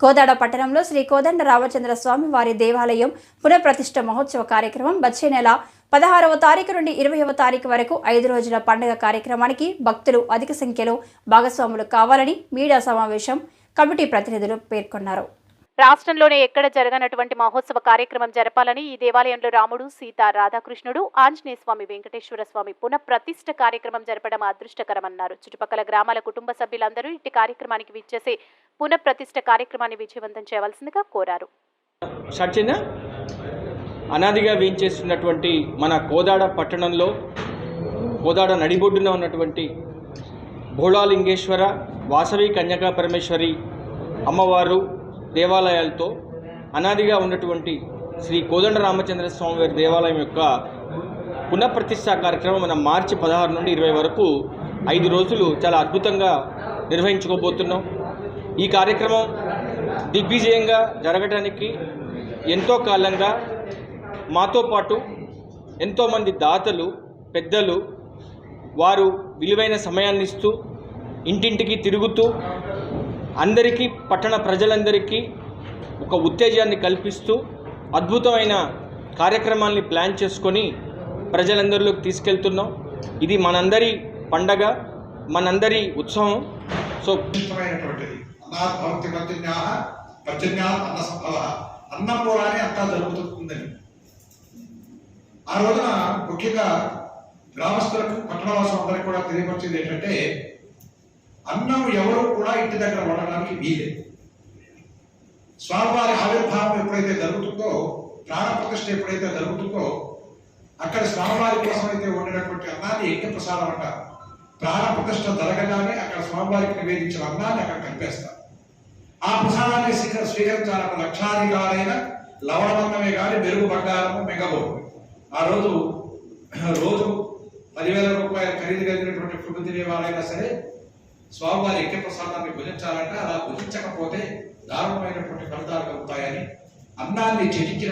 కోదాడ పట్టణంలో శ్రీ కోదండ రామచంద్ర స్వామి వారి దేవాలయం పునఃప్రతిష్ఠ మహోత్సవ కార్యక్రమం వచ్చే నెల 16వ తారీఖు నుండి 20వ తారీఖు వరకు 5 రోజుల పండుగ కార్యక్రమానికి భక్తులు అధిక సంఖ్యలో భాగస్వాములు కావాలని మీడియా సమావేశం కమిటీ ప్రతినిధులు పేర్కొన్నారు. రాష్ట్రంలోనే ఎక్కడ జరగనటువంటి మహోత్సవ కార్యక్రమం జరపాలని ఈ దేవాలయంలో రాముడు, సీత, రాధాకృష్ణుడు, ఆంజనేయ స్వామి, వెంకటేశ్వర స్వామి పునఃప్రతిష్ఠ కార్యక్రమం జరపడం అదృష్టకరమన్నారు. చుట్టుపక్కల గ్రామాల కుటుంబ సభ్యులందరూ ఇట్టి కార్యక్రమానికి విచ్చేసి పునఃప్రతిష్ఠ కార్యక్రమాన్ని విజయవంతం చేయవలసిందిగా కోరారు. అనాదిగా వేయించేస్తున్నటువంటి మన కోదాడ పట్టణంలో కోదాడ నడిబొడ్డున ఉన్నటువంటి భోళాలింగేశ్వర, వాసవి కన్యకా పరమేశ్వరి అమ్మవారు దేవాలయాలతో అనాదిగా ఉన్నటువంటి శ్రీ కోదండ రామచంద్ర స్వామి వారి దేవాలయం యొక్క పునఃప్రతిష్ఠా కార్యక్రమం మనం మార్చి 16 నుండి 20 వరకు 5 రోజులు చాలా అద్భుతంగా నిర్వహించుకోబోతున్నాం. ఈ కార్యక్రమం దిగ్విజయంగా జరగడానికి ఎంతో కాలంగా మాతో పాటు ఎంతోమంది దాతలు, పెద్దలు వారు విలువైన సమయాన్ని ఇస్తూ ఇంటింటికి తిరుగుతూ అందరికీ, పట్టణ ప్రజలందరికీ ఒక ఉత్తేజాన్ని కల్పిస్తూ అద్భుతమైన కార్యక్రమాల్ని ప్లాన్ చేసుకొని ప్రజలందరిలోకి తీసుకెళ్తున్నాం. ఇది మనందరి పండగ, మనందరి ఉత్సవం. సో అన్నం పోరాని అంతా జరుగుతుందని ఆ రోజున ముఖ్యంగా గ్రామస్తులకు, పట్టణవాసం అందరికీ కూడా తెలియపరిచేది ఏంటంటే, అన్నం ఎవరు కూడా ఇంటి దగ్గర వండడానికి వీలేదు. స్వామివారి ఆవిర్భావం ఎప్పుడైతే జరుగుతుందో, ప్రాణ ప్రతిష్ఠ ఎప్పుడైతే జరుగుతుందో, అక్కడ స్వామివారి కోసం అయితే వండినటువంటి అన్నాన్ని యజ్ఞ ప్రసాదం అంటారు. ప్రాణ ప్రతిష్ఠ జరగగానే అక్కడ స్వామివారికి నివేదించిన అన్నాన్ని అక్కడ కలిపేస్తారు. ఆ ప్రసాదాన్ని స్వీకరించాలన్న లక్షాధికారైన లవణమన్నమే కానీ మెరుగు బంగారము మెగబోదు. ఆ రోజు 10,000 రూపాయలు ఖరీదు కలిగినటువంటి ఫుడ్ తినే వాళ్ళైనా సరే స్వామివారి యజ్ఞ ప్రసాదాన్ని భుజించాలంటే, అలా భుజించకపోతే దారుణమైనటువంటి ఫలితాలు కలుగుతాయని అన్నాన్ని త్యజించిన